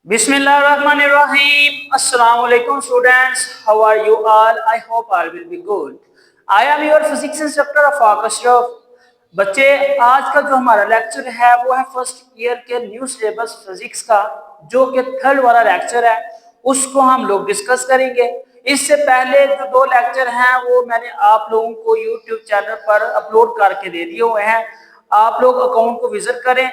Bismillahirrahmanirrahim. Assalamu alaikum students. How are you all? I hope all will be good. I am your physics instructor of Ashraf. बच्चे आज का जो हमारा lecture है वो है फर्स्ट ईयर के न्यू सिलेबस फिजिक्स का, जो कि थर्ड वाला लेक्चर है। उसको हम लोग डिस्कस करेंगे। इससे पहले जो दो लेक्चर हैं वो मैंने आप लोगों को यूट्यूब चैनल पर अपलोड करके दे दिए हुए हैं। आप लोग अकाउंट को विजिट करें,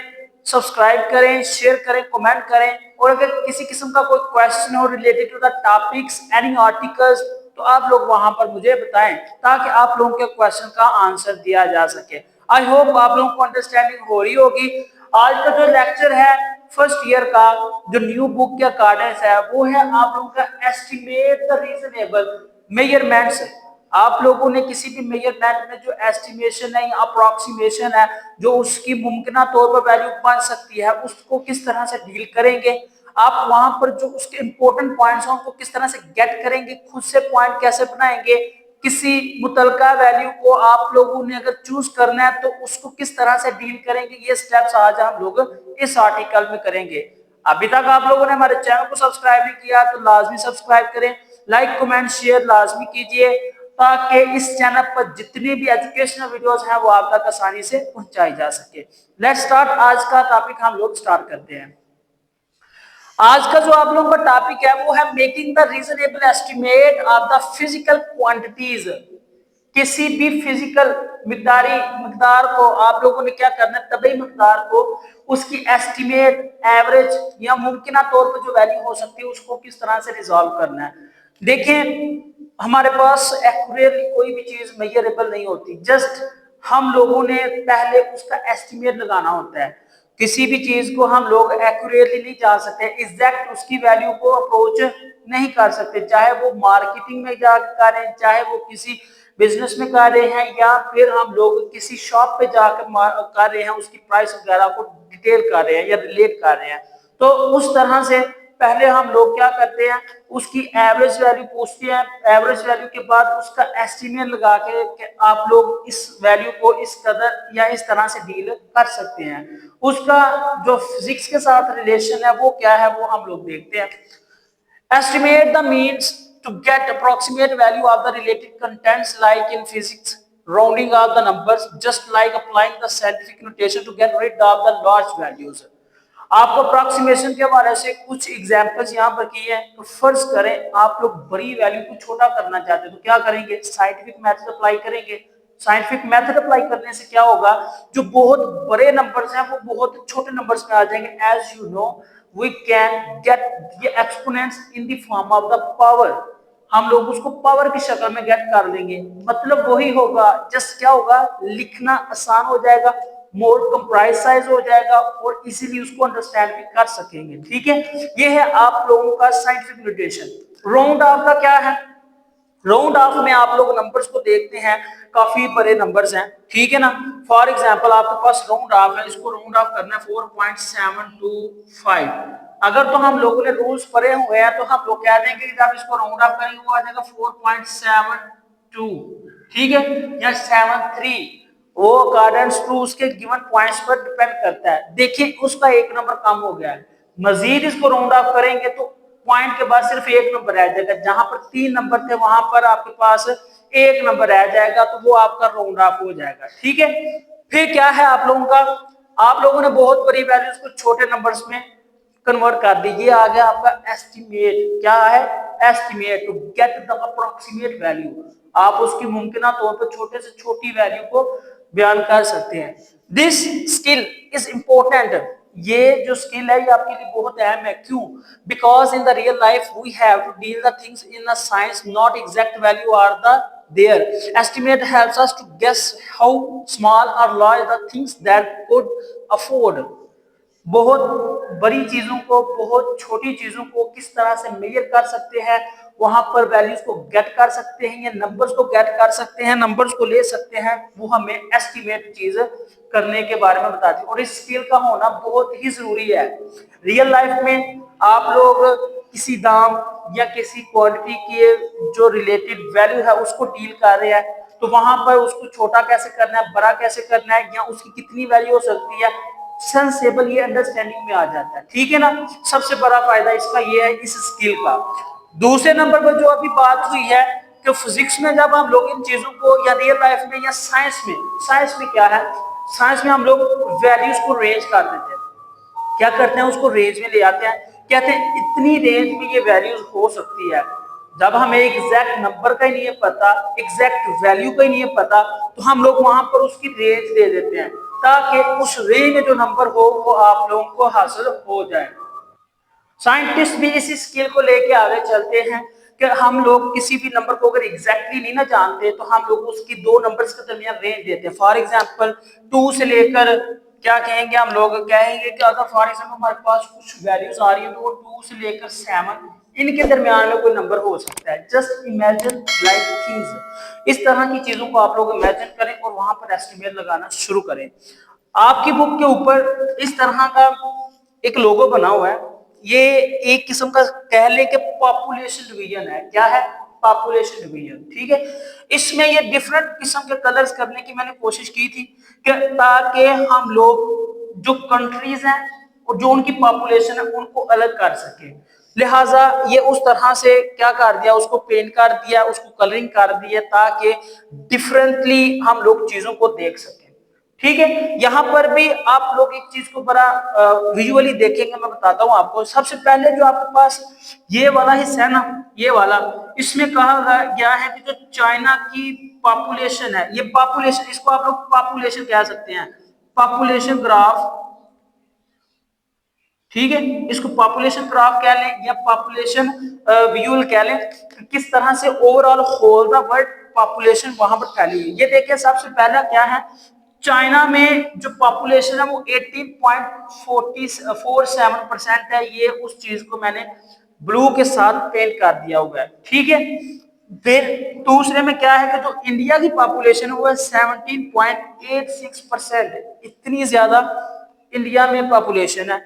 सब्सक्राइब करें, शेयर करें, कमेंट करें। और अगर किसी किस्म का कोई क्वेश्चन हो related to the topics any articles, तो आप लोग वहां पर मुझे बताएं ताकि आप लोगों के क्वेश्चन का आंसर दिया जा सके। आई होप आप लोगों को अंडरस्टैंडिंग हो रही होगी। आज का जो लेक्चर है फर्स्ट ईयर का, जो न्यू बुक के अकॉर्डिंग है, वो है आप लोगों का एस्टिमेट द रीजनेबल मेजरमेंट्स। आप लोगों ने किसी भी मेजरमेंट में जो एस्टिमेशन है या अप्रोक्सीमेशन है, जो उसकी मुमकिन तौर पर वैल्यू बन सकती है, उसको किस तरह से डील करेंगे। आप वहां पर जो उसके इंपॉर्टेंट पॉइंट्स हैं उनको किस तरह से गेट करेंगे, खुद से पॉइंट कैसे बनाएंगे, किसी मुतलका वैल्यू को आप लोगों ने अगर चूज करना है तो उसको किस तरह से डील करेंगे, ये स्टेप्स आज हम लोग इस आर्टिकल में करेंगे। अभी तक आप लोगों ने हमारे चैनल को सब्सक्राइब नहीं किया तो लाजमी सब्सक्राइब करें, लाइक कमेंट शेयर लाजमी कीजिए ताकि इस चैनल पर जितनी भी एजुकेशनल वीडियोस हैं वो आप तक आसानी से पहुंचाई जा सके। Let's start. आज का टॉपिक हम लोग स्टार्ट करते हैं। आज का जो आप लोगों का टॉपिक है वो है making the reasonable estimate of the physical quantities. किसी भी फिजिकल मिकदार को आप लोगों ने क्या करना है, तभी मिकदार को उसकी एस्टिमेट, एवरेज या मुमकिन तौर पर जो वैल्यू हो सकती है उसको किस तरह से रिजॉल्व करना है। देखें, हमारे पास एक्यूरेटली कोई भी चीज मेजरेबल नहीं होती। जस्ट हम लोगों ने पहले उसका एस्टिमेट लगाना होता है। किसी भी चीज को हम लोग एक्यूरेटली नहीं जान सकते, एग्जैक्ट उसकी वैल्यू को अप्रोच नहीं कर सकते, चाहे वो मार्केटिंग में जा करें, चाहे वो किसी बिजनेस में कर रहे हैं, या फिर हम लोग किसी शॉप पे जाकर कर रहे हैं, उसकी प्राइस वगैरह को डिटेल कर रहे हैं या रिलेट कर रहे हैं। तो उस तरह से पहले हम लोग क्या करते हैं, उसकी एवरेज वैल्यू पूछते हैं। एवरेज वैल्यू के बाद उसका एस्टिमेट लगा के कि आप लोग इस वैल्यू को इस कदर या इस तरह से डील कर सकते हैं। उसका जो फिजिक्स के साथ रिलेशन है वो क्या है वो हम लोग देखते हैं। Estimate the means to get approximate value of the related contents, like in physics, rounding off the numbers, just like applying the scientific notation to get rid of the large values. आपको approximation के हवाले से कुछ examples यहाँ पर किए हैं। तो फर्ज करें आप लोग बड़ी वैल्यू को छोटा करना चाहते हैं, तो क्या करेंगे, साइंटिफिक मेथड अप्लाई करेंगे। साइंटिफिक मेथड अप्लाई करने से क्या होगा, जो बहुत बड़े नंबर्स हैं वो बहुत छोटे नंबर्स में आ जाएंगे। As you know, we can get the exponents in the form of the power। हम लोग उसको पावर की शक्ल में गेट कर लेंगे। मतलब वही होगा, जस्ट क्या होगा, लिखना आसान हो जाएगा, मोर कंप्राइसाइज हो जाएगा और इजीली उसको अंडरस्टैंड भी कर सकेंगे। ठीक है, ये है आप लोगों का साइंटिफिक नोटेशन। राउंड ऑफ का क्या है, राउंड ऑफ में आप लोग नंबर्स को देखते हैं, काफी बड़े नंबर्स हैं, ठीक है ना। फॉर एग्जांपल आपके पास राउंड ऑफ है, इसको राउंड ऑफ करना है 4.725। अगर तो हम लोगों ने रूल्स पढ़े हुए हैं तो हम लोग कह देंगे कि जब इसको राउंड ऑफ करेंगे वो आ जाएगा 4.72, ठीक है, या 73। वो अकॉर्डिंग टू उसके गिवन पॉइंट्स पर डिपेंड करता है। देखिए उसका एक नंबर कम हो गया है, मजीद इसको राउंड ऑफ करेंगे तो पॉइंट के बाद सिर्फ एक नंबर रह जाएगा। जहां पर 3 नंबर थे वहां पर आपके पास एक नंबर रह जाएगा, तो वो आपका राउंड ऑफ हो जाएगा। ठीक है, फिर क्या है आप लोगों का, आप लोगों ने बहुत बड़ी वैल्यूज को छोटे नंबर्स में कन्वर्ट कर दी। ये आ गया आपका एस्टिमेट। क्या है, estimate, to get the approximate value. आप उसकी मुमकिन तौर पर छोटे से छोटी वैल्यू को बयान कर सकते हैं। This skill is important. ये जो स्किल है ये आपके लिए बहुत अहम है। क्यों, because in the real life we have to deal the things in the science, not exact value are the there. Estimate helps us to guess how small or large the things that could afford. बहुत बड़ी चीजों को, बहुत छोटी चीजों को किस तरह से मेजर कर सकते हैं, वहां पर वैल्यूज को गेट कर सकते हैं या नंबर्स को गेट कर सकते हैं, नंबर्स को ले सकते हैं, वो हमें एस्टिमेट चीज करने के बारे में बताती है। और इस स्किल का होना बहुत ही जरूरी है। रियल लाइफ में आप लोग किसी दाम या किसी क्वांटिटी की जो रिलेटेड वैल्यू है उसको डील कर रहे हैं, तो वहां पर उसको छोटा कैसे करना है, बड़ा कैसे करना है, या उसकी कितनी वैल्यू हो सकती है, सेंसेबल, ये अंडरस्टैंडिंग में आ जाता है। ठीक है ना, सबसे बड़ा फायदा इसका ये है इस स्किल का। दूसरे नंबर पर जो अभी बात हुई है कि फिजिक्स में जब हम लोग इन चीजों को या रियल लाइफ में या साइंस में क्या है, साइंस में हम लोग वैल्यूज को रेंज कर देते हैं। क्या करते हैं, उसको रेंज में ले आते हैं, कहते हैं इतनी रेंज में ये वैल्यूज हो सकती है। जब हमें एग्जैक्ट नंबर का ही नहीं है पता, एग्जैक्ट वैल्यू का ही नहीं है पता, तो हम लोग वहां पर उसकी रेंज दे देते हैं ताकि उस रेंज में जो नंबर हो वो आप लोगों को हासिल हो जाए। साइंटिस्ट भी इस स्किल को लेके आगे चलते हैं कि हम लोग किसी भी नंबर को अगर एग्जैक्टली नहीं ना जानते तो हम लोग उसकी दो नंबर्स के दरमियान रेंज देते हैं। फॉर एग्जांपल 2 से लेकर क्या कहेंगे, हम लोग कहेंगे कि अगर फॉर एग्जांपल हमारे पास कुछ वैल्यूज आ रही है तो वो 2 से लेकर 7 इनके दरमियान में कोई नंबर हो सकता है। जस्ट इमेजिन लाइक थिंग्स, इस तरह की चीजों को आप लोग इमेजिन करें और वहां पर एस्टिमेट लगाना शुरू करें। आपकी बुक के ऊपर इस तरह का एक लोगो बना हुआ है, ये एक किस्म का कह ले कि पॉपुलेशन डिवीजन है। क्या है, पॉपुलेशन डिवीजन। ठीक है, इसमें ये डिफरेंट किस्म के कलर्स करने की मैंने कोशिश की थी कि ताकि हम लोग जो कंट्रीज हैं और जो उनकी पॉपुलेशन है उनको अलग कर सके। लिहाजा ये उस तरह से क्या कर दिया, उसको पेंट कर दिया, उसको कलरिंग कर दिया ताकि डिफरेंटली हम लोग चीजों को देख सकें। ठीक है, यहाँ पर भी आप लोग एक चीज को बड़ा विजुअली देखेंगे, मैं बताता हूँ आपको। सबसे पहले जो आपके पास ये वाला हिस्सा है ना, ये वाला, इसमें कहा गया है कि जो चाइना की पॉपुलेशन है, ये पॉपुलेशन, इसको आप लोग पॉपुलेशन कह सकते हैं, पॉपुलेशन ग्राफ। ठीक है, इसको पॉपुलेशन ग्राफ कह लें या पॉपुलेशन व्यूल कह लें, किस तरह से overall whole the world population वहां पर फैली हुई। ये देखिए, सबसे पहला क्या है, चाइना में जो पॉपुलेशन है वो 18.47% है। ये उस चीज को मैंने ब्लू के साथ पेंट कर दिया हुआ है। ठीक है, फिर दूसरे में क्या है कि जो इंडिया की पॉपुलेशन है वो है 17.86%, इतनी ज्यादा इंडिया में पॉपुलेशन है।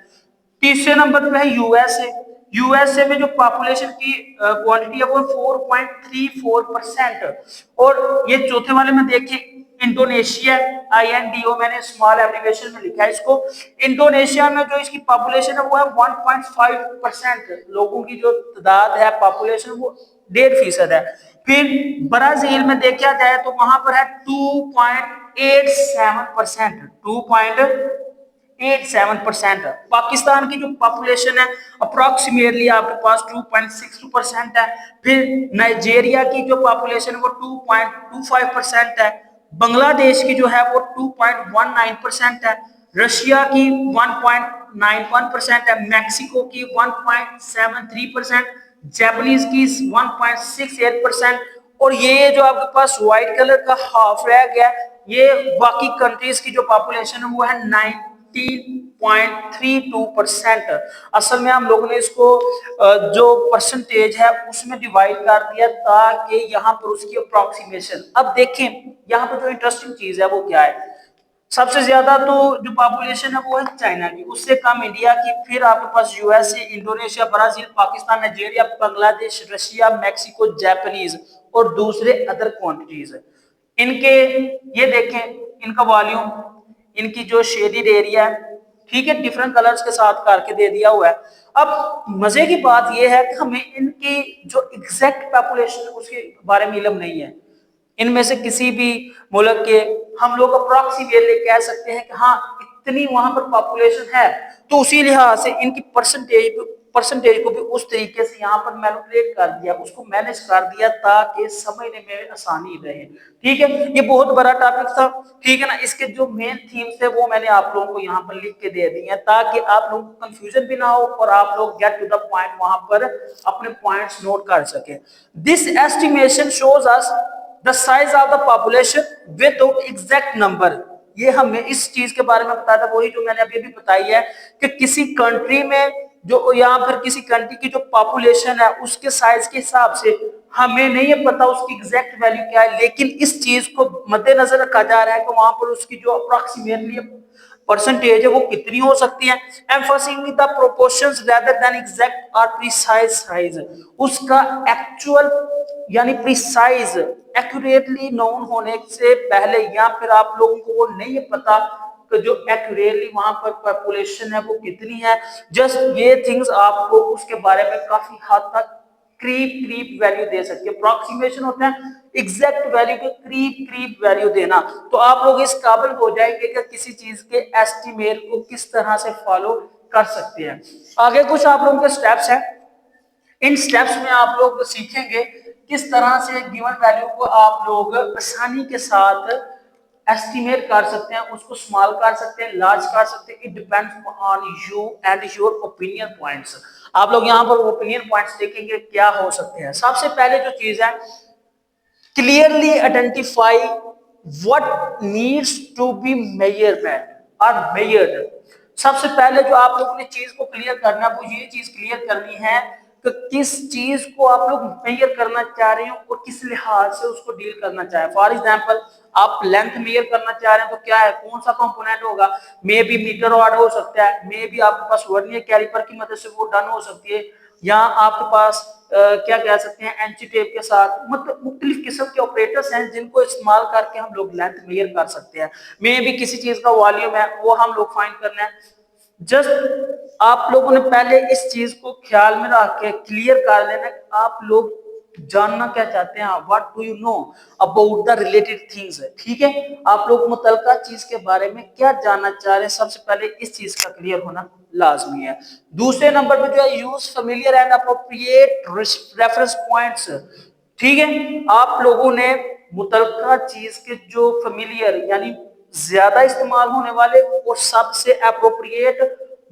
तीसरे नंबर पे है यूएसए। यूएसए में जो पॉपुलेशन की क्वांटिटी है वो 4.34%। और ये चौथे वाले में देखिए इंडोनेशिया, INDO मैंने स्मॉल एब्रिविएशन में लिखा है इसको। इंडोनेशिया में जो इसकी पॉपुलेशन है वो है 1.5%, लोगों की जो तादाद है पॉपुलेशन वो 1.5% है। फिर ब्राजील में देखा जाए तो वहां पर है 2.87%, 2.87%। पाकिस्तान की जो पॉपुलेशन है अप्रोक्सीमेटली आपके पास 2.62% है। फिर नाइजीरिया की जो पॉपुलेशन है वो 2.25% है। बांग्लादेश की जो है वो 2.19% है। रशिया की 1.91% है। मैक्सिको की 1.73%, जापानीज की 1.68%। और ये जो आपके पास व्हाइट कलर का हाफ रह गया, ये बाकी कंट्रीज की जो पॉपुलेशन है वो है 19.32%। असल में हम लोगों ने इसको जो परसेंटेज है उसमें डिवाइड कर दिया ताकि यहाँ पर उसकी अप्रोक्सीमेशन। अब देखें यहाँ पर जो इंटरेस्टिंग चीज है वो क्या है, सबसे ज्यादा तो जो पॉपुलेशन है वो है चाइना की, उससे कम इंडिया की, फिर आपके पास USA, Indonesia, Brazil, Pakistan, Nigeria, Bangladesh, Russia, Mexico, Japanese और दूसरे अदर क्वांटिटीज। इनके ये देखें, इनका वॉल्यूम, इनकी जो शेडेड एरिया है, ठीक है, डिफरेंट कलर्स के साथ करके दे दिया हुआ है। अब मजे की बात यह है कि हमें इनकी जो एग्जैक्ट पॉपुलेशन उसके बारे में इल्म नहीं है। इनमें से किसी भी मुल्क के हम लोग अप्रोक्सीमेटली कह सकते हैं कि हाँ इतनी वहां पर पॉपुलेशन है, तो उसी लिहाज से इनकी परसेंटेज को भी उस तरीके से यहाँ पर मैनिपुलेट कर दिया, उसको मैनेज कर दिया ताकि समझने में आसानी रहे। ठीक है, ये बहुत बड़ा टॉपिक था। ठीक है ना, इसके जो मेन थीम्स थे वो मैंने आप लोगों को यहाँ पर लिख के दे दी है ताकि आप लोगों को कंफ्यूजन भी ना हो और आप लोग गेट टू द पॉइंट वहां पर अपने पॉइंट्स नोट कर सके। This estimation shows us the size of the population without exact number. ये हमें इस चीज के बारे में बताया था, वही जो मैंने अभी भी बताई है कि किसी कंट्री में जो या फिर किसी कंट्री की जो पॉपुलेशन है उसके साइज के हिसाब से हमें नहीं है पता उसकी एग्जैक्ट वैल्यू क्या है, लेकिन इस चीज को मद्देनजर रखा जा रहा है कि वहां पर उसकी जो अप्रोक्सीमेटली परसेंटेज है वो कितनी हो सकती है। Emphasising the proportions rather than exact or precise size, उसका एक्चुअल यानी प्रिसाइज एक्यूरेटली नोन होने से पहले या फिर आप लोगों को वो नहीं है पता जो एक्यूरेटली वहां पर पॉपुलेशन है वो कितनी है, जस्ट ये थिंग्स आपको उसके बारे में काफी हद तक क्रीप क्रीप वैल्यू दे सकती है। अप्रोक्सीमेशन होता है एग्जैक्ट वैल्यू के क्रीप क्रीप वैल्यू देना। तो आप लोग इस काबिल हो जाएंगे कि किसी चीज के एस्टिमेट को किस तरह से फॉलो कर सकते हैं। आगे कुछ आप लोगों के स्टेप्स हैं, इन स्टेप्स में आप लोग सीखेंगे किस तरह से गिवन वैल्यू को आप लोग आसानी के साथ एस्टिमेट कर सकते हैं, उसको स्मॉल कर सकते हैं, लार्ज कर सकते हैं। It depends on you and your opinion points. आप लोग यहाँ पर ओपिनियन पॉइंट्स देखेंगे क्या हो सकते हैं। सबसे पहले जो चीज है, clearly identify what needs to be measurement और मेजर्ड। सबसे पहले जो आप लोगों ने चीज को क्लियर करना है, वो ये चीज क्लियर करनी है कि किस चीज को आप लोग मेजर करना चाह रहे हो और किस लिहाज से उसको डील करना चाह रहे हैं। फॉर एग्जांपल, आप लेंथ मेजर करना चाह रहे हैं तो क्या है, कौन सा कंपोनेंट होगा, मे बी मीटर रॉड हो सकता है, मे बी आपके पास वर्नियर कैलिपर की मदद से वो डन हो सकती है, या आपके पास क्या कह सकते हैं एंची टेप के साथ। मतलब मुख्तलिफ किस्म के ऑपरेटर्स हैं जिनको इस्तेमाल करके हम लोग लेंथ मेजर कर सकते हैं। मे भी किसी चीज का वॉल्यूम है वो हम लोग फाइंड करना है। जस्ट आप लोगों ने पहले इस चीज को ख्याल में रख के क्लियर कर लेना, आप लोग जानना क्या चाहते हैं, what do you know about the related things है। ठीक है, आप लोग मुतलका चीज के बारे में क्या जानना चाह रहे हैं, सबसे पहले इस चीज का क्लियर होना लाजमी है। दूसरे नंबर पे जो है, use familiar and appropriate reference points. ठीक है, आप लोगों ने मुतलका चीज के जो फेमिलियर यानी ज्यादा इस्तेमाल होने वाले और सबसे अप्रोप्रिएट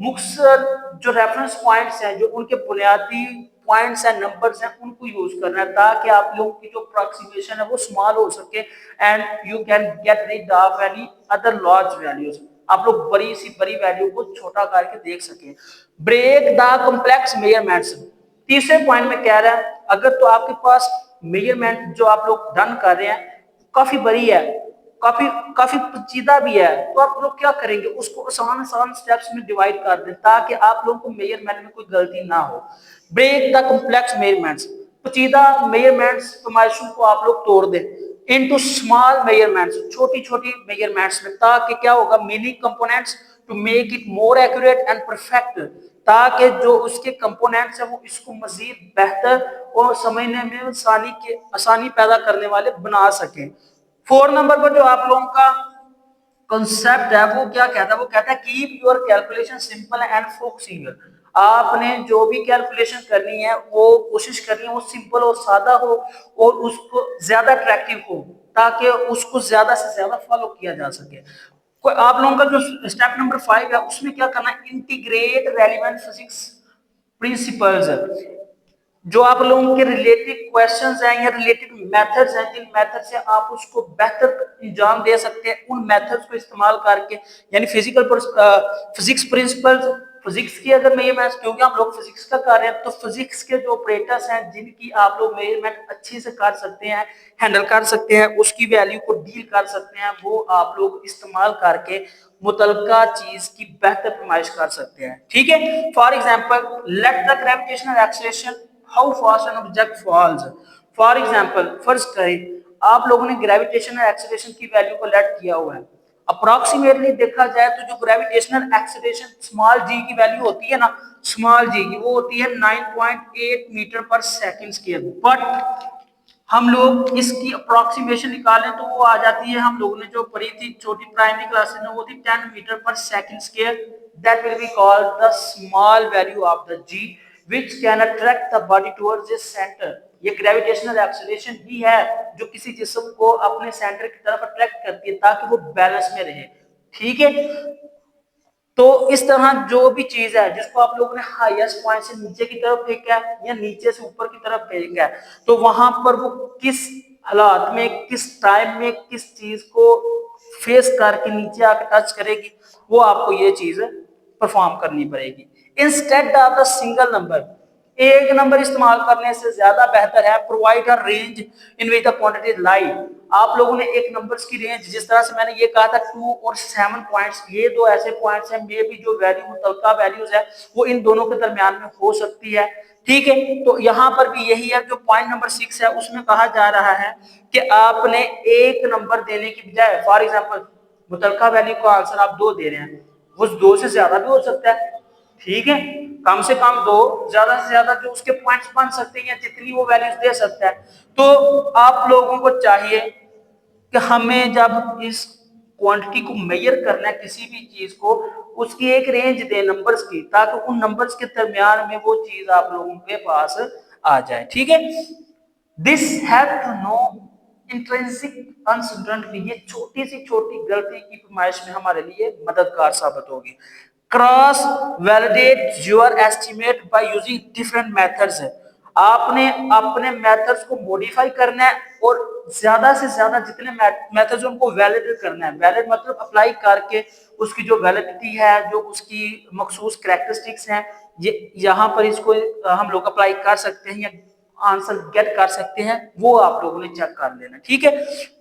मुख्तसर जो रेफरेंस पॉइंट्स हैं, जो उनके बुनियादी पॉइंट्स हैं, नंबर्स हैं, उनको यूज करना है ताकि आप लोगों की जो अप्रोक्सीमेशन है वो स्मॉल हो सके and you can get rid of any other large values. आप लोग बड़ी सी बड़ी वैल्यू को छोटा करके देख सके। Break the complex measurements. तीसरे पॉइंट में कह रहा है, अगर तो आपके पास मेजरमेंट जो आप लोग डन कर रहे हैं काफी बड़ी है, काफी काफी पेचीदा भी है, तो आप लोग क्या करेंगे, उसको आसान आसान स्टेप्स में डिवाइड कर दें ताकि आप लोगों को मेजरमेंट में कोई गलती ना हो। Break the complex measurements. पेचीदा मेजरमेंट्स फरमाइशों को आप लोग तोड़ दें इनटू स्मॉल मेजरमेंट्स, छोटी छोटी मेजरमेंट्स में, ताकि क्या होगा, meaning components to make it more accurate and perfect, ताकि जो उसके कंपोनेंट्स है वो इसको मजीद बेहतर और समझने में आसानी पैदा करने वाले बना सके। 4 नंबर पर जो आप लोगों का कंसेप्ट है वो क्या कहता है, वो कहता है keep your calculation simple and focusing. आपने जो भी कैलकुलेशन करनी है वो कोशिश करनी है वो सिंपल और सादा हो और उसको ज्यादा अट्रैक्टिव हो ताकि उसको ज्यादा से ज्यादा फॉलो किया जा सके। आप लोगों का जो स्टेप नंबर 5 है उसमें क्या करना है, इंटीग्रेट रेलिवेंट फिजिक्स प्रिंसिपल्स। जो आप लोगों के रिलेटेड क्वेश्चंस हैं या रिलेटेड मेथड्स हैं, जिन मेथड से आप उसको बेहतर अंजाम दे सकते हैं, उन मेथड्स को इस्तेमाल करके, यानी फिजिक्स प्रिंसिपल्स, फिजिक्स की अगर मेजरमेंट, क्योंकि हम लोग फिजिक्स का कर रहे हैं तो फिजिक्स के जो ऑपरेटर्स हैं जिनकी आप लोग मेजरमेंट अच्छे से कर सकते हैं, हैंडल कर सकते हैं, उसकी वैल्यू को डील कर सकते हैं, वो आप लोग इस्तेमाल करके मुतलका चीज की बेहतर फरमाइश कर सकते हैं। ठीक है, for example, let the gravitational acceleration how fast an object falls. For example, फर्ज करें आप लोगों ने ग्रेविटेशनल एक्सेलरेशन की वैल्यू को लेट किया हुआ है। अप्रोक्सीमेटली देखा जाए तो जो ग्रेविटेशनल एक्सेलरेशन स्मॉल जी की वैल्यू होती है ना, स्मॉल जी की वो होती है 9.8 मीटर पर सेकंड स्क्वायर। बट हम लोग इसकी अप्रोक्सीमेशन निकालें तो वो आ जाती है, हम लोगों ने जो पढ़ी थी छोटी प्राइमरी क्लासेस में, वो थी 10 मीटर पर second square. That will be called the small value of the G which can attract the body towards its center। ये ग्रेविटेशनल एक्सेलरेशन ही है जो किसी जिस्म को अपने सेंटर की तरफ अट्रैक्ट करती है ताकि वो बैलेंस में रहे। ठीक है, तो इस तरह जो भी चीज है जिसको आप लोगों ने हाईएस्ट पॉइंट से नीचे की तरफ फेंका है या नीचे से ऊपर की तरफ फेंका है, तो वहां पर वो किस हालात में, किस टाइम में, किस चीज को फेस करके नीचे आकर टच करेगी, वो आपको ये चीज परफॉर्म करनी पड़ेगी। Instead of the single number, एक नंबर इस्तेमाल करने से ज्यादा बेहतर है provide a range in which the quantity lie. आप लोगों ने एक नंबर्स की रेंज, जिस तरह से मैंने ये कहा था 2 और 7 पॉइंट्स, ये दो ऐसे पॉइंट्स हैं, मे भी जो वैल्यू मुतलका वैल्यूज है वो इन दोनों के दरमियान में हो सकती है। ठीक है, तो यहाँ पर भी यही है, जो पॉइंट नंबर 6 है उसमें कहा जा रहा है कि आपने एक नंबर देने की बजाय, फॉर एग्जाम्पल मुतलका वैल्यू का आंसर आप 2 दे रहे हैं, वो 2 से ज्यादा भी हो सकता है, ठीक है, कम से कम 2, ज्यादा से ज्यादा जो उसके पॉइंट्स बन सकते हैं या जितनी वो वैल्यूज दे सकता है। तो आप लोगों को चाहिए कि हमें जब इस क्वांटिटी को मेजर करना है किसी भी चीज को, उसकी एक रेंज दे नंबर्स की, ताकि उन नंबर्स के दरमियान में वो चीज आप लोगों के पास आ जाए, ठीक है। This have to know intrinsic uncertainty, ये छोटी सी छोटी गलती की पैमाइश में हमारे लिए मददगार साबित होगी। Cross validate your estimate by using different methods है, आपने अपने मेथड्स को मॉडिफाई करना है और ज्यादा से ज्यादा जितने मेथड्स उनको वैलिडेट करना है, वैलिड मतलब अप्लाई करके उसकी जो वैलिडिटी है, जो उसकी मखसूस कैरेक्टरिस्टिक्स हैं, ये यहाँ पर इसको हम लोग अप्लाई कर सकते हैं या आंसर गेट कर सकते हैं, वो आप लोगों ने चेक कर लेना, ठीक है।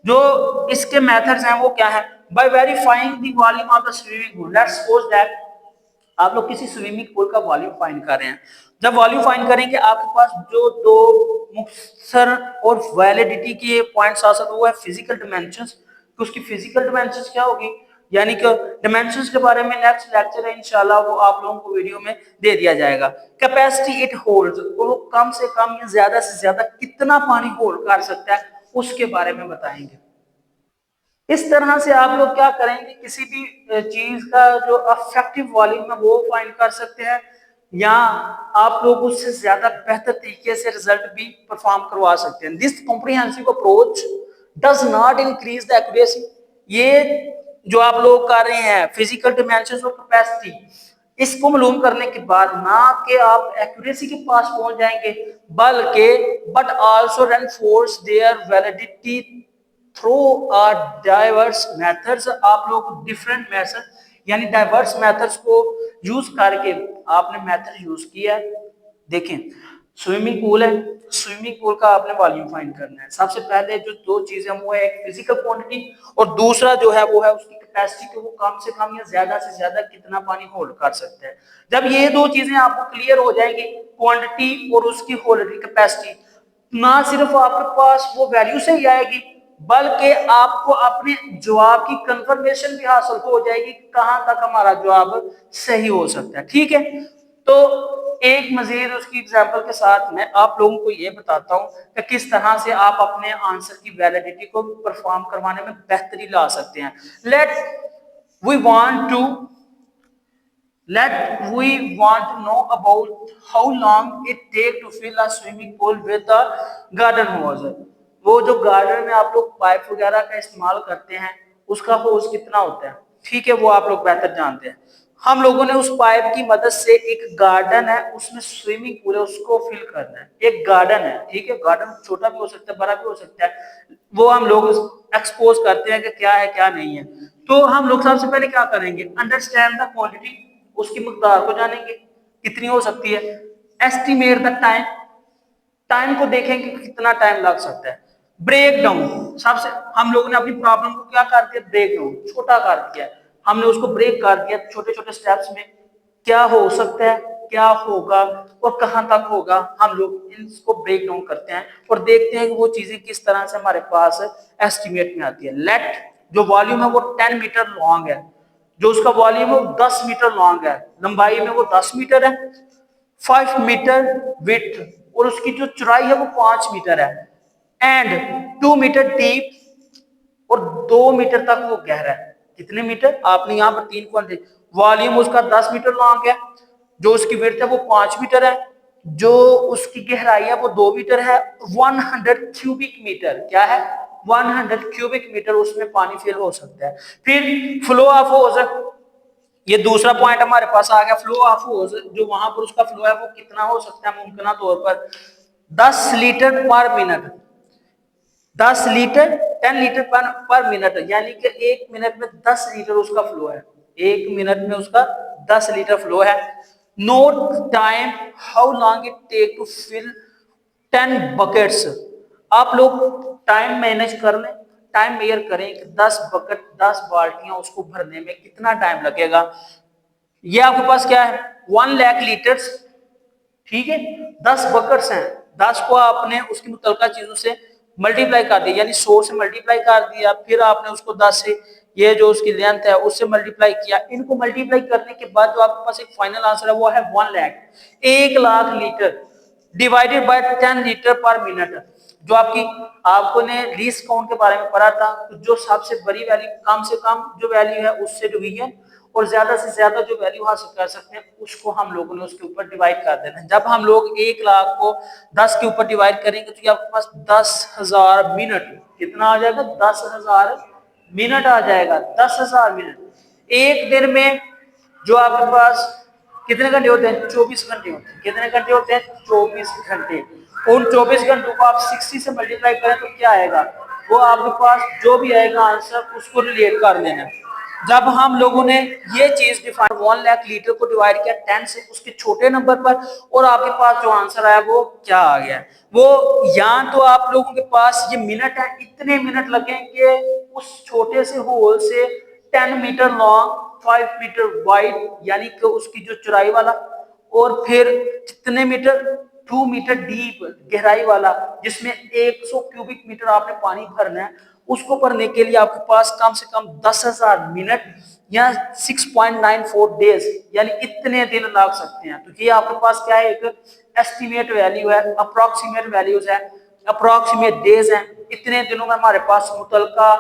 जो इसके मेथड्स हैं वो क्या है, by verifying the volume of the swimming pool. Let's suppose that आप लोग किसी स्विमिंग पूल का वॉल्यूम फाइंड कर रहे हैं। जब वॉल्यूम फाइंड करेंगे आपके पास जो दो मुख्तर और वैलिडिटी के पॉइंट्स आ सकते वो है फिजिकल डिमेंशंस। तो उसकी फिजिकल डिमेंशंस क्या होगी, यानी कि डिमेंशंस के बारे में नेक्स्ट लेक्चर है इंशाल्लाह, वो आप लोगों को वीडियो में दे दिया जाएगा। कैपेसिटी इट होल्ड्स, वो कम से कम या ज्यादा से ज्यादा कितना पानी होल्ड कर सकता है उसके बारे में बताएंगे। इस तरह से आप लोग क्या करेंगे, किसी भी चीज का जो अफेक्टिव वॉल्यूम है वो फाइंड कर सकते हैं, या आप लोग उससे ज्यादा बेहतर तरीके से रिजल्ट भी परफॉर्म करवा सकते हैं। This comprehensive approach does not increase the accuracy, ये जो आप लोग कर रहे हैं फिजिकल डिमेंशंस और कैपेसिटी, इसको मालूम करने के बाद ना कि आप एक्यूरेसी के पास पहुंच जाएंगे, बल्कि but also reinforce their validity through diverse methods. आप लोग डिफरेंट मेथड यानी डाइवर्स मेथड्स को यूज करके आपने मेथड यूज किया है। देखें, स्विमिंग पूल है, स्विमिंग पूल का आपने वॉल्यूम फाइंड करना है। सबसे पहले जो दो चीजें वो है एक फिजिकल क्वांटिटी और दूसरा जो है वो है उसकी कैपेसिटी, कि वो कम से कम या ज्यादा से ज्यादा कितना पानी होल्ड कर सकता है। जब ये दो चीजें आपको क्लियर हो जाएंगी, क्वांटिटी और उसकी होल्डिंग कैपेसिटी, ना सिर्फ आपके पास वो वैल्यू सही आएगी, बल्कि आपको अपने जवाब की कंफर्मेशन भी हासिल हो जाएगी, कहां तक हमारा जवाब सही हो सकता है, ठीक है। तो एक मजीद उसकी एग्जांपल के साथ मैं आप लोगों को ये बताता हूं कि किस तरह से आप अपने आंसर की वैलिडिटी को परफॉर्म करवाने में बेहतरी ला सकते हैं। Let we want to Let we want to know about how long it take to fill a swimming pool with a garden hose। वो जो गार्डन में आप लोग पाइप वगैरह का इस्तेमाल करते हैं उसका होज कितना होता है, ठीक है, वो आप लोग बेहतर जानते हैं। हम लोगों ने उस पाइप की मदद से एक गार्डन है उसमें स्विमिंग पूल है उसको फिल करना है। एक गार्डन है, ठीक है, गार्डन छोटा भी हो सकता है बड़ा भी हो सकता है, वो हम लोग एक्सपोज करते हैं कि क्या है क्या नहीं है। तो हम लोग सबसे पहले क्या करेंगे, अंडरस्टैंड द क्वांटिटी, उसकी मकदार को जानेंगे कितनी हो सकती है। एस्टिमेट द टाइम, टाइम को देखेंगे कितना टाइम लग सकता है। ब्रेक डाउन, सबसे हम लोगों ने अपनी प्रॉब्लम को क्या कर दिया, ब्रेक डाउन, छोटा कर दिया, हमने उसको ब्रेक कर दिया छोटे छोटे स्टेप्स में, क्या हो सकता है, क्या होगा और कहां तक होगा, हम लोग इसको ब्रेक डाउन करते हैं और देखते हैं कि वो चीजें किस तरह से हमारे पास एस्टिमेट में आती है। लेट जो वॉल्यूम है वो 10 मीटर लॉन्ग है, जो उसका वॉल्यूम है वो 10 मीटर लॉन्ग है, लंबाई में वो 10 मीटर है, 5 मीटर विड्थ, और उसकी जो चौड़ाई है वो 5 मीटर है, एंड 2 मीटर डीप, और 2 मीटर तक वो गहरा है। कितने मीटर, आपने यहाँ पर 3 क्वांटिटी, वॉल्यूम उसका 10 मीटर लॉन्ग है, जो उसकी विड्थ है वो 5 मीटर है, जो उसकी गहराई है वो 2 मीटर है। 100 क्यूबिक मीटर, क्या है, 100 क्यूबिक मीटर उसमें पानी फिल हो सकता है। फिर फ्लो ऑफ होज, ये दूसरा पॉइंट हमारे पास आ गया, फ्लो ऑफ होज, जो वहां पर उसका फ्लो है वो कितना हो सकता है, मुमकिन तौर पर 10 लीटर पर मिनट, 10 लीटर 10 लीटर पर मिनट, यानी कि 1 मिनट में 10 लीटर उसका फ्लो है, 1 मिनट में उसका 10 लीटर फ्लो है। Note time, how long it take to fill 10 buckets, आप लोग टाइम मैनेज कर लें, टाइम मेजर करें कि 10 बकेट 10 बाल्टियां उसको भरने में कितना टाइम लगेगा। ये आपके पास क्या है, 1 लाख लीटर्स, ठीक है, 10 बकेट्स हैं, 10 को आपने उसकी मुतलका चीजों से मल्टीप्लाई कर दिया, यानी 100 से मल्टीप्लाई कर दिया, फिर आपने उसको 10 से ये जो उसकी लेंथ है उससे मल्टीप्लाई किया, इनको मल्टीप्लाई करने के बाद जो आपके पास एक फाइनल आंसर है वो है 1 lakh, 1 lakh litre divided by 10 litre पर मिनट। जो आपको ने लीस्ट काउंट के बारे में पढ़ा था, तो जो सबसे बड़ी वैल्यू कम से कम जो वैल्यू है उससे डिवीजन और ज्यादा से ज्यादा जो वैल्यू हासिल कर सकते हैं उसको हम लोगों ने उसके ऊपर डिवाइड कर देना है। जब हम लोग 1 लाख को 10 के ऊपर डिवाइड करेंगे तो ये आपके पास 10,000 मिनट, कितना आ जाएगा, 10,000 मिनट आ जाएगा। 10,000 मिनट एक दिन में जो आपके पास कितने घंटे होते हैं, 24 घंटे होते हैं। कितने घंटे होते हैं, 24 घंटे। उन 24 घंटों को आप 60 से मल्टीप्लाई करें तो क्या आएगा, वो आपके पास जो भी आएगा आंसर उसको रिलेट कर लेना। जब हम लोगों ने ये चीज डिफाइन 1 लाख लीटर को डिवाइड किया 10 से उसके छोटे नंबर पर, और आपके पास जो आंसर आया वो क्या आ गया, वो यहाँ तो आप लोगों के पास ये मिनट है, इतने मिनट लगेंगे उस छोटे से होल से 10 मीटर लॉन्ग 5 मीटर वाइड, यानी कि उसकी जो चौड़ाई वाला, और फिर कितने मीटर, 2 मीटर डीप गहराई वाला, जिसमें 100 क्यूबिक मीटर आपने पानी भरना है, उसको भरने के लिए आपके पास कम से कम 10,000 मिनट या 6.94 डेज, यानी इतने दिन लग सकते हैं। तो ये आपके पास क्या है, एक एस्टिमेट वैल्यू है, अप्रोक्सीमेट वैल्यूज है, अप्रोक्सीमेट डेज है। इतने दिनों में हमारे पास मुतलका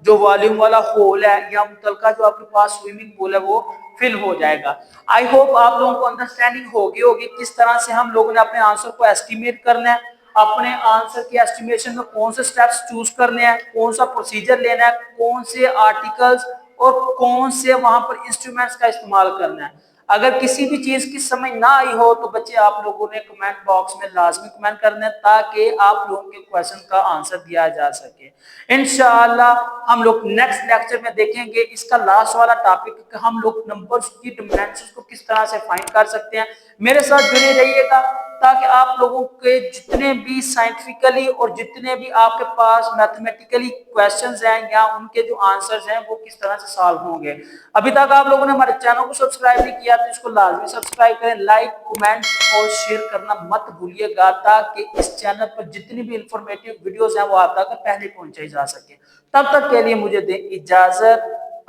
जो वॉल्यूम वाला होल है या मुतलका जो आपके पास स्विमिंग पूल है वो फिल हो जाएगा। आई होप आप लोगों को अंडरस्टैंडिंग होगी किस तरह से हम लोगों ने अपने आंसर को एस्टिमेट करना है, अपने आंसर के एस्टिमेशन में कौन से स्टेप्स चूज करने हैं, कौन सा प्रोसीजर लेना है, कौन से आर्टिकल्स और कौन से वहां पर इंस्ट्रूमेंट्स का इस्तेमाल करना है। अगर किसी भी चीज की समझ ना आई हो तो बच्चे आप लोगों ने कमेंट बॉक्स में लाजमी कमेंट करना है, ताकि आप लोगों के क्वेश्चन का आंसर दिया जा सके। इंशाअल्लाह हम लोग नेक्स्ट लेक्चर में देखेंगे इसका लास्ट वाला टॉपिक, हम लोग नंबर्स की डिमेंशंस को किस तरह से फाइंड कर सकते हैं। मेरे साथ जुड़े रहिएगा ताकि आप लोगों के जितने भी साइंटिफिकली और जितने भी आपके पास मैथमेटिकली क्वेश्चंस हैं या उनके जो आंसर्स हैं वो किस तरह से सॉल्व होंगे। अभी तक आप लोगों ने हमारे चैनल को सब्सक्राइब नहीं किया तो इसको लाजमी सब्सक्राइब करें, लाइक कमेंट और शेयर करना मत भूलिएगा, ताकि इस चैनल पर जितनी भी इंफॉर्मेटिव वीडियोस हैं वो आप तक पहले पहुंचाई जा सके। तब तक के लिए मुझे दें इजाजत,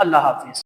अल्लाह हाफिज।